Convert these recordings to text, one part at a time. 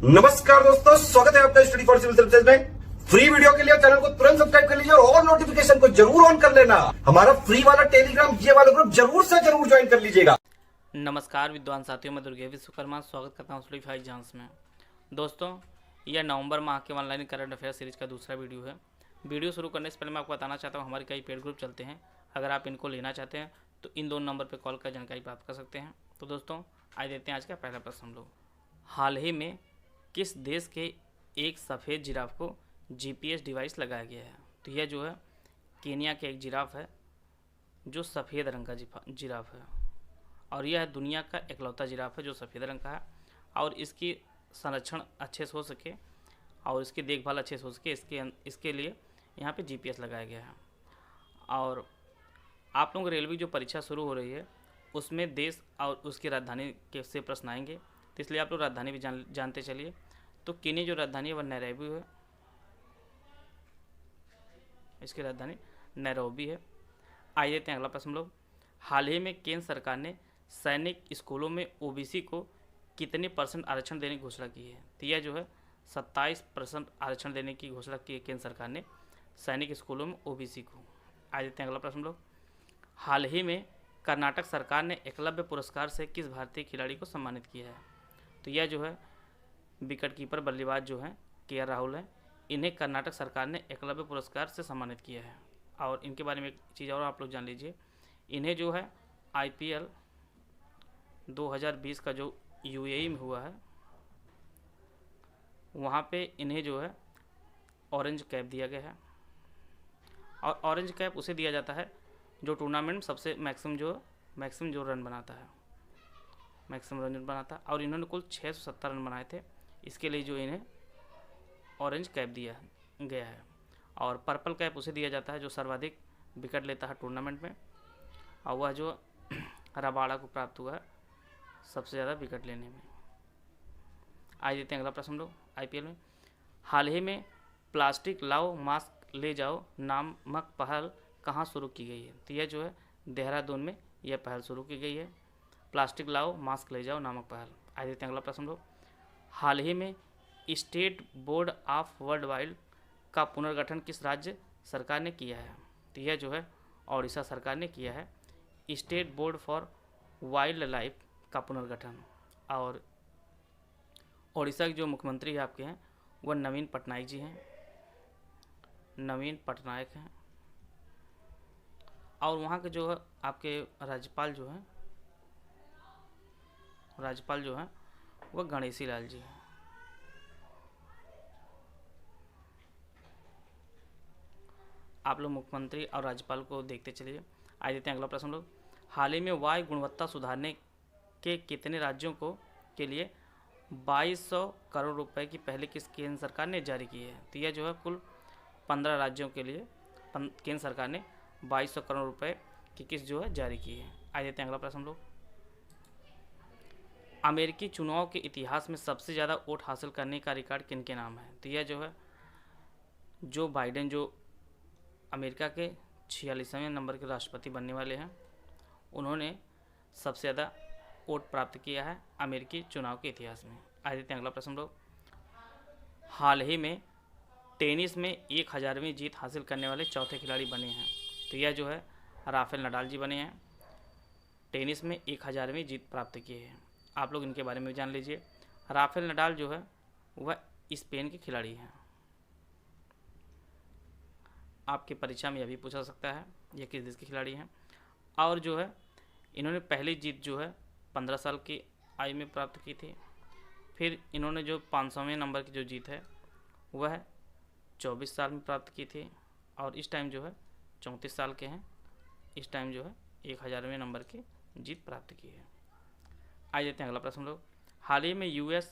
नमस्कार दोस्तों, स्वागत है आपका स्टडी फॉर सिविल सर्विसेज में। फ्री वीडियो के लिए चैनल को तुरंत सब्सक्राइब कर लीजिए और नोटिफिकेशन को जरूर ऑन कर लेना। हमारा फ्री वाला टेलीग्राम ये वाला ग्रुप जरूर से जरूर ज्वाइन कर लीजिएगा। नमस्कार विद्वान साथियों, मैं दुर्गे विश्वकर्मा स्वागत करता हूँ स्टडी एग्जाम्स में। दोस्तों, यह नवंबर माह के ऑनलाइन करंट अफेयर सीरीज का दूसरा वीडियो है। वीडियो शुरू करने से पहले मैं आपको बताना चाहता हूँ हमारे कई पेड ग्रुप चलते हैं। अगर आप इनको लेना चाहते हैं तो इन दोनों नंबर पर कॉल कर जानकारी प्राप्त कर सकते हैं। तो दोस्तों, आज देखते हैं आज का पहला प्रश्न हम लोग। हाल ही में किस देश के एक सफ़ेद जिराफ को GPS डिवाइस लगाया गया है? तो यह जो है केनिया के एक जिराफ है जो सफ़ेद रंग का जिराफ है, और यह दुनिया का इकलौता जिराफ है जो सफ़ेद रंग का है, और इसकी संरक्षण अच्छे से हो सके और इसकी देखभाल अच्छे से हो सके इसके लिए यहाँ पे GPS लगाया गया है। और आप लोगों को रेलवे जो परीक्षा शुरू हो रही है उसमें देश और उसकी राजधानी के से प्रश्न आएंगे, तो इसलिए आप लोग राजधानी भी जानते चलिए। तो केन्या जो राजधानी है वह नैरोबी है, इसकी राजधानी नैरोबी है। आइए देखते हैं अगला प्रश्न लोग। हाल ही में केंद्र सरकार ने सैनिक स्कूलों में OBC को कितने % आरक्षण देने की घोषणा की है? तो यह जो है 27% आरक्षण देने की घोषणा की है केंद्र सरकार ने सैनिक स्कूलों में OBC को। आइए देखते हैं अगला प्रश्न लोग। हाल ही में कर्नाटक सरकार ने एकलव्य पुरस्कार से किस भारतीय खिलाड़ी को सम्मानित किया है? तो यह जो है विकेट कीपर बल्लेबाज जो हैं KR राहुल हैं, इन्हें कर्नाटक सरकार ने एकलव्य पुरस्कार से सम्मानित किया है। और इनके बारे में एक चीज़ और आप लोग जान लीजिए, इन्हें जो है IPL 2020 का जो UAE में हुआ है वहाँ पे इन्हें जो है ऑरेंज कैप दिया गया है। और ऑरेंज कैप उसे दिया जाता है जो टूर्नामेंट में सबसे मैक्सिमम जो रन बनाता है, मैक्सिमम रन बनाता है। और इन्होंने कुल 670 रन बनाए थे, इसके लिए जो इन्हें ऑरेंज कैप दिया गया है। और पर्पल कैप उसे दिया जाता है जो सर्वाधिक विकेट लेता है टूर्नामेंट में, और वह जो रबाड़ा को प्राप्त हुआ है सबसे ज़्यादा विकेट लेने में। आज देते हैं अगला प्रश्न लोग। IPL में हाल ही में प्लास्टिक लाओ मास्क ले जाओ नामक पहल कहाँ शुरू की गई है? तो यह जो है देहरादून में यह पहल शुरू की गई है, प्लास्टिक लाओ मास्क ले जाओ नामक पहल। आज देते हैं अगला प्रश्न लोग। हाल ही में state board of world wild का पुनर्गठन किस राज्य सरकार ने किया है? तो यह जो है ओडिशा सरकार ने किया है state board for wild life का पुनर्गठन। और ओडिशा के जो मुख्यमंत्री आपके हैं वह नवीन पटनायक जी हैं, नवीन पटनायक हैं। और वहाँ के जो है आपके राज्यपाल जो हैं वह गणेशी लाल जी हैं। आप लोग मुख्यमंत्री और राज्यपाल को देखते चलिए। आज देते हैं अगला प्रश्न लोग। हाल ही में वायु गुणवत्ता सुधारने के कितने राज्यों को के लिए 2200 करोड़ रुपए की पहली किस्त केंद्र सरकार ने जारी की है? तो यह जो है कुल 15 राज्यों के लिए केंद्र सरकार ने 2200 करोड़ रुपए की किस्त जो है जारी की है। आज देते हैं अगला प्रश्न लोग। अमेरिकी चुनाव के इतिहास में सबसे ज़्यादा वोट हासिल करने का रिकॉर्ड किन के नाम है? तो यह जो है जो बाइडेन जो अमेरिका के 46वें नंबर के राष्ट्रपति बनने वाले हैं, उन्होंने सबसे ज़्यादा वोट प्राप्त किया है अमेरिकी चुनाव के इतिहास में। आज देते हैं अगला प्रश्न लोग। हाल ही में टेनिस में 1000वीं जीत हासिल करने वाले चौथे खिलाड़ी बने हैं? तो यह जो है राफेल नडाल जी बने हैं, टेनिस में 1000वीं जीत प्राप्त किए हैं। आप लोग इनके बारे में जान लीजिए। राफेल नडाल जो है वह स्पेन के खिलाड़ी हैं। आपकी परीक्षा में यह भी पूछा सकता है ये किस देश के खिलाड़ी हैं। और जो है इन्होंने पहली जीत जो है 15 साल की आयु में प्राप्त की थी। फिर इन्होंने जो 500वें नंबर की जो जीत है वह 24 साल में प्राप्त की थी, और इस टाइम जो है 34 साल के हैं, इस टाइम जो है 1000वें नंबर की जीत प्राप्त की है। आ जाते हैं अगला प्रश्न लोग। हाल ही में US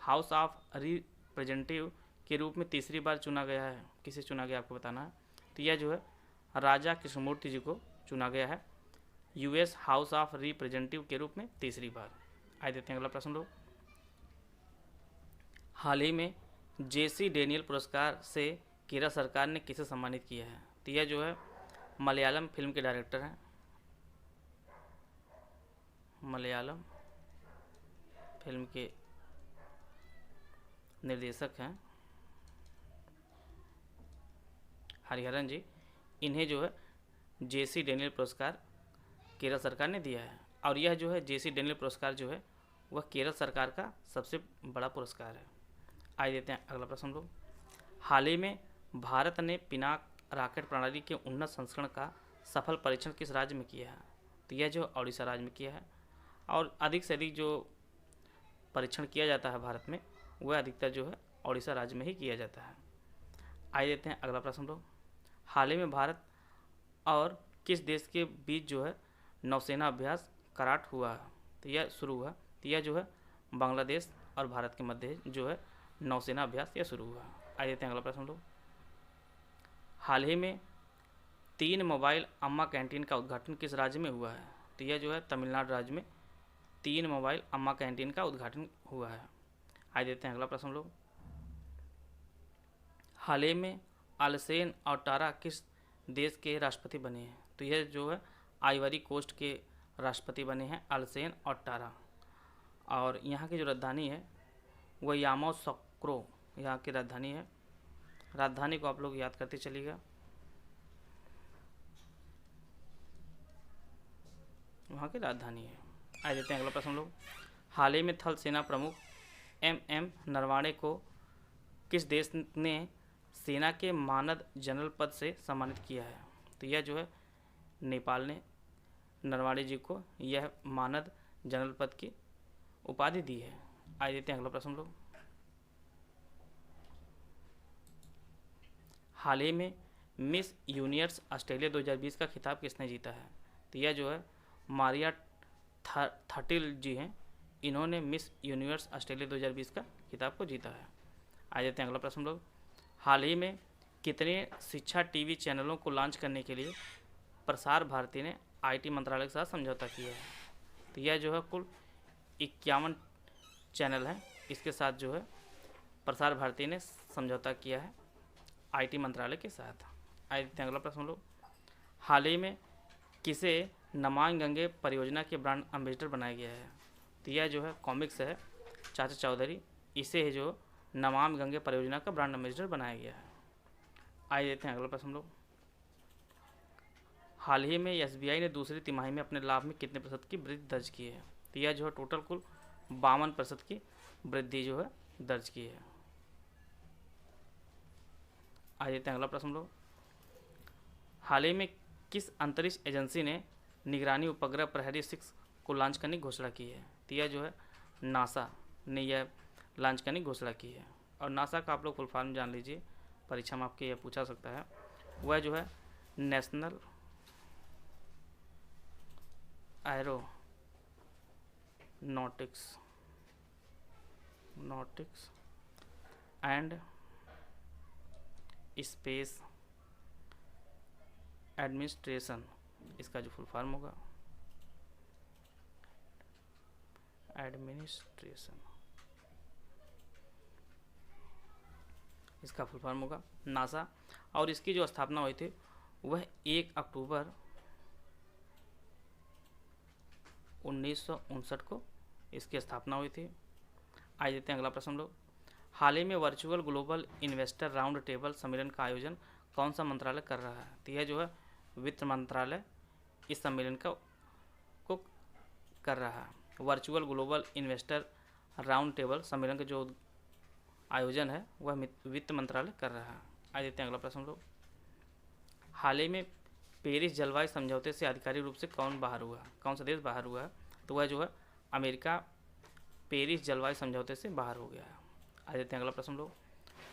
हाउस ऑफ रिप्रेजेंटेटिव के रूप में तीसरी बार चुना गया है, किसे चुना गया आपको बताना है। तो यह जो है राजा कृष्णमूर्ति जी को चुना गया है US हाउस ऑफ रिप्रेजेंटेटिव के रूप में तीसरी बार। आ देते हैं अगला प्रश्न लोग। हाल ही में JC डेनियल पुरस्कार से केरल सरकार ने किसे सम्मानित किया है? तो यह जो है मलयालम फिल्म के डायरेक्टर हैं, मलयालम फिल्म के निर्देशक हैं हरिहरन जी। इन्हें जो है जेसी डेनियल पुरस्कार केरल सरकार ने दिया है। और यह जो है जेसी डेनियल पुरस्कार जो है वह केरल सरकार का सबसे बड़ा पुरस्कार है। आइए देते हैं अगला प्रश्न लोग। हाल ही में भारत ने पिनाक रॉकेट प्रणाली के उन्नत संस्करण का सफल परीक्षण किस राज्य में किया है? तो यह जो उड़ीसा राज्य में किया है। और अधिक से अधिक जो परीक्षण किया जाता है भारत में वह अधिकतर जो है उड़ीसा राज्य में ही किया जाता है। आइए देते हैं अगला प्रश्न लोग। हाल ही में भारत और किस देश के बीच जो है नौसेना अभ्यास करार हुआ है? तो यह शुरू हुआ। तो यह जो है बांग्लादेश और भारत के मध्य जो है नौसेना अभ्यास यह शुरू हुआ। आइए देते हैं अगला प्रश्न लोग। हाल ही में 3 मोबाइल अम्मा कैंटीन का उद्घाटन किस राज्य में हुआ है? तो यह जो है तमिलनाडु राज्य में 3 मोबाइल अम्मा कैंटीन का उद्घाटन हुआ है। आइए देते हैं अगला प्रश्न लोग। हाल ही में आलसेन और टारा किस देश के राष्ट्रपति बने हैं? तो यह जो है आइवरी कोस्ट के राष्ट्रपति बने हैं आलसेन और टारा। और यहाँ की जो राजधानी है वह यामोसोक्रो यहाँ की राजधानी है। राजधानी को आप लोग याद करते चलिएगा, वहाँ की राजधानी है। आइए देते हैं अगला प्रश्न लोग। हाल ही में थल सेना प्रमुख MM नरवाणे को किस देश ने सेना के मानद जनरल पद से सम्मानित किया है? तो यह जो है नेपाल ने नरवाणे जी को यह मानद जनरल पद की उपाधि दी है। आइए देते हैं अगला प्रश्न लोग। हाल ही में मिस यूनिवर्स ऑस्ट्रेलिया 2020 का खिताब किसने जीता है? तो यह जो है मारिया थटिल जी हैं। इन्होंने मिस यूनिवर्स ऑस्ट्रेलिया 2020 का खिताब को जीता है। आ जाते हैं अगला प्रश्न लोग। हाल ही में कितने शिक्षा टीवी चैनलों को लॉन्च करने के लिए प्रसार भारती ने IT मंत्रालय के साथ समझौता किया है? तो यह जो है कुल 51 चैनल हैं, इसके साथ जो है प्रसार भारती ने समझौता किया है IT मंत्रालय के साथ। आइए देखते हैं अगला प्रश्न लोग। हाल ही में किसे नमामि गंगे परियोजना के ब्रांड एम्बेसडर बनाया गया है? तो यह जो है कॉमिक्स है चाचा चौधरी, इसे जो नमामि गंगे परियोजना का ब्रांड एम्बेसडर बनाया गया है। आइए देखते हैं अगला प्रश्न लोग। हाल ही में SBI ने दूसरी तिमाही में अपने लाभ में कितने प्रतिशत की वृद्धि दर्ज की है? तो यह जो है टोटल कुल 52% की वृद्धि जो है दर्ज की है। आइए देखते हैं अगला प्रश्न लोग। हाल ही में किस अंतरिक्ष एजेंसी ने निगरानी उपग्रह प्रहरी 6 को लॉन्च करने की घोषणा की है? तो यह जो है नासा ने यह लॉन्च करने की घोषणा की है। और नासा का आप लोग फुल फॉर्म जान लीजिए, परीक्षा में आपके यह पूछा सकता है। वह जो है national aeronautics and space administration, इसका जो फुल फॉर्म होगा एडमिनिस्ट्रेशन, इसका फुल फॉर्म होगा नासा। और इसकी जो स्थापना हुई थी वह 1 अक्टूबर 1959 को इसकी स्थापना हुई थी। आइए देखते हैं अगला प्रश्न लोग। हाल ही में virtual global investor round table सम्मेलन का आयोजन कौन सा मंत्रालय कर रहा है? तो यह जो है वित्त मंत्रालय इस सम्मेलन को कर रहा है। Virtual global investor round table सम्मेलन का जो आयोजन है वह वित्त मंत्रालय कर रहा है। आइए देखते हैं अगला प्रश्न लोग। हाल ही में पेरिस जलवायु समझौते से आधिकारिक रूप से कौन सा देश बाहर हुआ है? तो वह जो है अमेरिका पेरिस जलवायु समझौते से बाहर हो गया है। आइए देखते हैं अगला प्रश्न लोग।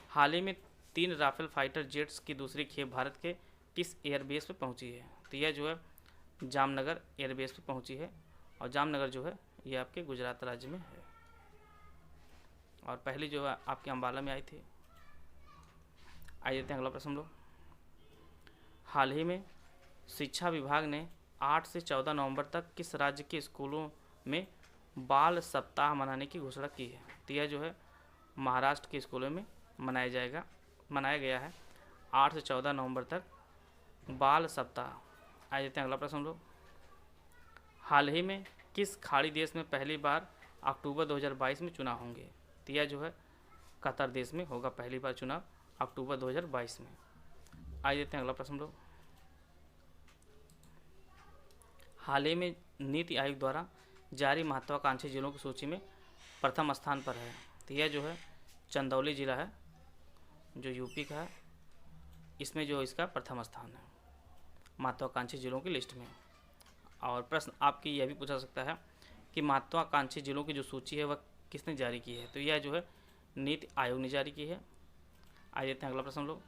हाल ही में 3 राफेल फाइटर जेट्स की दूसरी खेप भारत के किस एयरबेस पर पहुंची है? तो यह जो है जामनगर एयरबेस पर पहुंची है। और जामनगर जो है यह आपके गुजरात राज्य में है। और पहली जो है आपके अम्बाला में आई थी। आइए देखते हैं अगला प्रश्न लोग। हाल ही में शिक्षा विभाग ने 8 से 14 नवंबर तक किस राज्य के स्कूलों में बाल सप्ताह मनाने की घोषणा की है? तो यह जो है महाराष्ट्र के स्कूलों में मनाया गया है 8 से 14 नवंबर तक बाल सप्ताह। आइए देखते हैं अगला प्रश्न लोग। हाल ही में किस खाड़ी देश में पहली बार अक्टूबर 2022 में चुनाव होंगे? तो यह जो है कतर देश में होगा पहली बार चुनाव अक्टूबर 2022 में। आइए देखते हैं अगला प्रश्न लोग। हाल ही में नीति आयोग द्वारा जारी महत्वाकांक्षी जिलों की सूची में प्रथम स्थान पर है। तो यह जो है चंदौली जिला है जो यूपी का है, इसमें जो इसका प्रथम स्थान है महत्वाकांक्षी जिलों की लिस्ट में। और प्रश्न आपकी यह भी पूछा सकता है कि महत्वाकांक्षी जिलों की जो सूची है वह किसने जारी की है। तो यह जो है नीति आयोग ने जारी की है। आइए देखते हैं अगला प्रश्न लोग।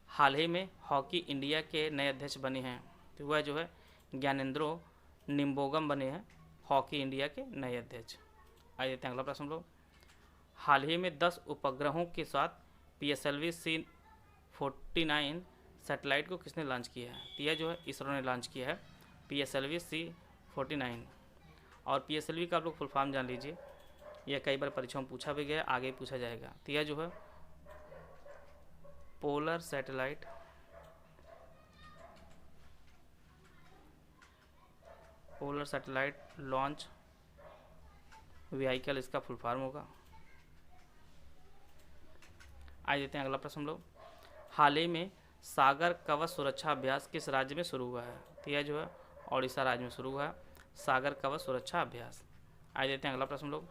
हाल ही में हॉकी इंडिया के नए अध्यक्ष बने हैं। तो वह जो है ज्ञानेंद्रो निम्बोगम बने हैं हॉकी इंडिया के नए अध्यक्ष। आइए देखते हैं अगला प्रश्न लोग। हाल ही में 10 उपग्रहों के साथ PSLV C49 सैटेलाइट को किसने लॉन्च किया है। तो यह जो है इसरो ने लॉन्च किया है PSLV C49। और PSLV का आप लोग फुल फॉर्म जान लीजिए, यह कई बार परीक्षाओं में पूछा भी गया, आगे पूछा जाएगा। तो यह जो है पोलर सैटेलाइट लॉन्च व्हीकल इसका फुल फॉर्म होगा। आइए देखते हैं अगला प्रश्न लोग। हाल ही में सागर कवच सुरक्षा अभ्यास किस राज्य में शुरू हुआ है। तो यह जो है ओडिशा राज्य में शुरू हुआ है सागर कवच सुरक्षा अभ्यास। आइए देखते हैं अगला प्रश्न लोग।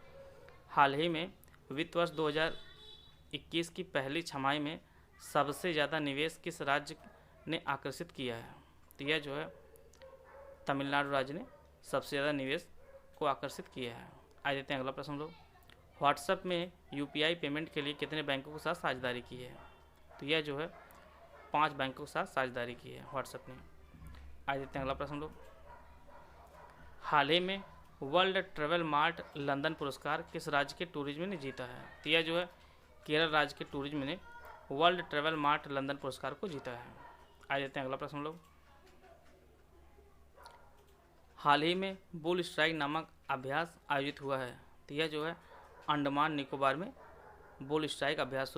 हाल ही में वित्त वर्ष 2021 की पहली छमाही में सबसे ज़्यादा निवेश किस राज्य ने आकर्षित किया है। तो यह जो है तमिलनाडु राज्य ने सबसे ज़्यादा निवेश को आकर्षित किया है। आइए देखते हैं अगला प्रश्न लोग। व्हाट्सएप में UPI पेमेंट के लिए कितने बैंकों के साथ साझेदारी की है। तो यह जो है 5 बैंकों के साथ साझेदारी की है व्हाट्सएप ने। आइए देखते हैं अगला प्रश्न लोग। हाल ही में वर्ल्ड ट्रैवल मार्ट लंदन पुरस्कार किस राज्य के टूरिज्म ने जीता है। तो यह जो है केरल राज्य के टूरिज्म ने वर्ल्ड ट्रैवल मार्ट लंदन पुरस्कार को जीता है। आइए देखते हैं अगला प्रश्न लोग। हाल ही में बुल स्ट्राइक नामक अभ्यास आयोजित हुआ है। तो यह जो है अंडमान निकोबार में बुल स्ट्राइक अभ्यास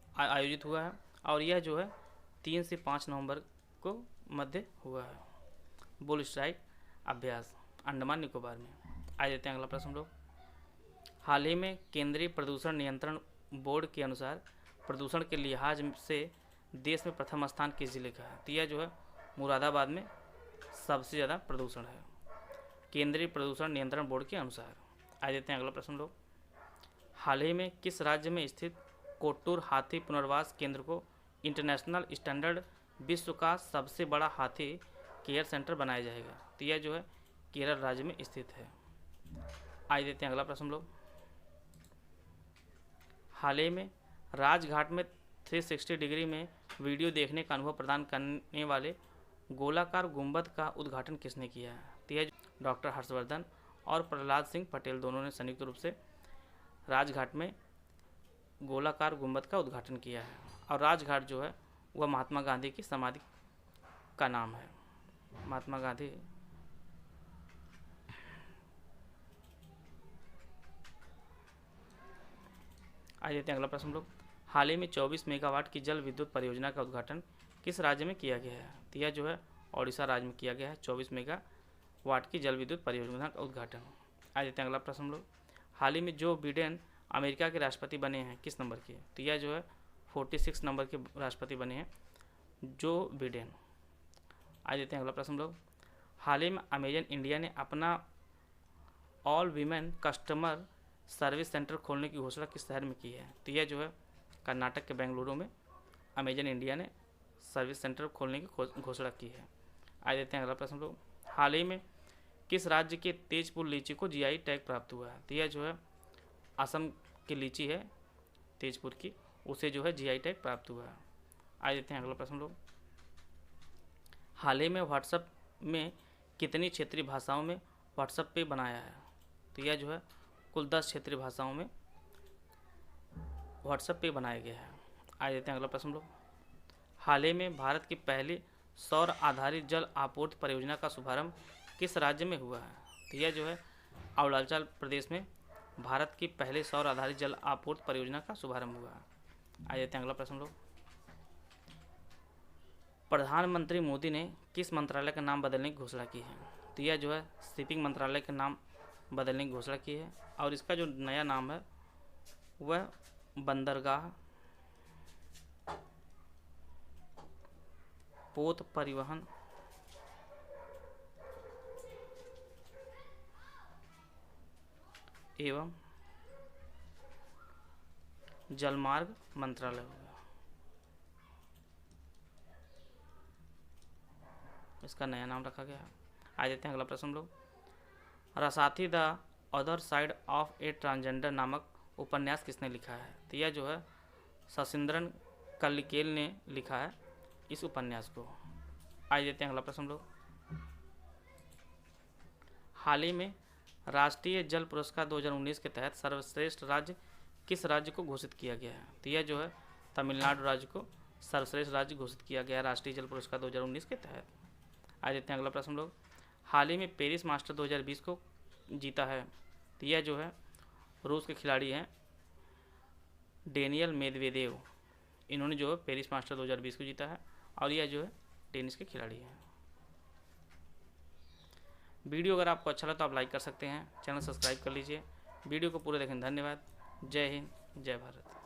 आयोजित हुआ है और यह जो है 3 से 5 नवंबर को मध्य हुआ है बुल स्ट्राइक अभ्यास अंडमान निकोबार में। आइए देखते हैं अगला प्रश्न लोग। हाल ही में केंद्रीय प्रदूषण नियंत्रण बोर्ड के अनुसार प्रदूषण के लिहाज से देश में प्रथम स्थान किस जिले का है। तो यह जो है मुरादाबाद में सबसे ज़्यादा प्रदूषण है केंद्रीय प्रदूषण नियंत्रण बोर्ड के अनुसार। आइए देखते हैं अगला प्रश्न लोग। हाल ही में किस राज्य में स्थित कोट्टूर हाथी पुनर्वास केंद्र को इंटरनेशनल स्टैंडर्ड विश्व का सबसे बड़ा हाथी केयर सेंटर बनाया जाएगा। तो यह जो है केरल राज्य में स्थित है। आइए देखते हैं अगला प्रश्न लोग। हाल ही में राजघाट में 360 डिग्री में वीडियो देखने का अनुभव प्रदान करने वाले गोलाकार गुंबद का उद्घाटन किसने किया है। तो यह डॉक्टर हर्षवर्धन और प्रहलाद सिंह पटेल दोनों ने संयुक्त रूप से राजघाट में गोलाकार गुंबद का उद्घाटन किया है। और राजघाट जो है वह महात्मा गांधी की समाधि का नाम है। महात्मा गांधी आइए देखते हैं अगला प्रश्न लोग। हाल ही में 24 मेगावाट की जल विद्युत परियोजना का उद्घाटन किस राज्य में किया गया है। तो यह जो है ओडिशा राज्य में किया गया है 24 मेगावाट की जल विद्युत परियोजना का उद्घाटन। आइए देखते हैं अगला प्रश्न लोग। हाल ही में जो बिडेन अमेरिका के राष्ट्रपति बने हैं किस नंबर के। तो यह जो है 46 नंबर के राष्ट्रपति बने हैं जो बिडेन। आइए देखते हैं अगला प्रश्न लोग। हाल ही में अमेजन इंडिया ने अपना all women customer service centre खोलने की घोषणा किस शहर में की है। तो यह जो है कर्नाटक के बेंगलुरु में अमेजन इंडिया ने सर्विस सेंटर खोलने की घोषणा की है। आइए देखते हैं अगला प्रश्न लोग। हाल ही में किस राज्य के तेजपुर लीची को GI टैग प्राप्त हुआ है। तो यह जो है असम की लीची है तेजपुर की, उसे जो है GI टैग प्राप्त हुआ है। आइए देखते हैं अगला प्रश्न लोग। हाल ही में व्हाट्सएप में कितनी क्षेत्रीय भाषाओं में व्हाट्सएप पे बनाया है। तो यह जो है कुल 10 क्षेत्रीय भाषाओं में व्हाट्सएप पे बनाया गया है। आइए देखते हैं अगला प्रश्न लोग। हाल ही में भारत की पहली सौर आधारित जल आपूर्ति परियोजना का शुभारंभ किस राज्य में हुआ है। तो यह जो है अरुणाचल प्रदेश में भारत की पहले सौर आधारित जल आपूर्ति परियोजना का शुभारंभ हुआ है। आइए देखते हैं अगला प्रश्न लोग। प्रधानमंत्री मोदी ने किस मंत्रालय का नाम बदलने की घोषणा की है। तो यह जो है शिपिंग मंत्रालय का नाम बदलने की घोषणा की है और इसका जो नया नाम है वह बंदरगाह, पोत परिवहन, एवं जलमार्ग मंत्रालय हो गया। इसका नया नाम रखा गया है। आ जाते हैं अगला प्रश्न हम लोग। Rasathi the other side of a transgender नामक उपन्यास किसने लिखा है? तो यह जो है शशिंद्रन कल्लिकेल ने लिखा है इस उपन्यास को। आ जाते हैं अगला प्रश्न हम लोग। हाल ही में राष्ट्रीय जल पुरस्कार 2019 के तहत सर्वश्रेष्ठ राज्य किस राज्य को घोषित किया गया है? तो यह जो है तमिलनाडु राज्य को सर्वश्रेष्ठ राज्य घोषित किया गया है राष्ट्रीय जल पुरस्कार 2019 के तहत। आ जाते हैं अगला प्रश्न हम लोग। हाल ही में पेरिस मास्टर 2020 को जीता है, तो यह जो है रूस के खिलाड़ी हैं डेनियल मेदवेदेव। इन्होंने जो है पेरिस मास्टर 2020 को जीता है और यह जो है टेनिस के खिलाड़ी हैं। वीडियो अगर आपको अच्छा लगा तो आप लाइक कर सकते हैं, चैनल सब्सक्राइब कर लीजिए। वीडियो को पूरे देखें, धन्यवाद। जय हिंद, जय भारत।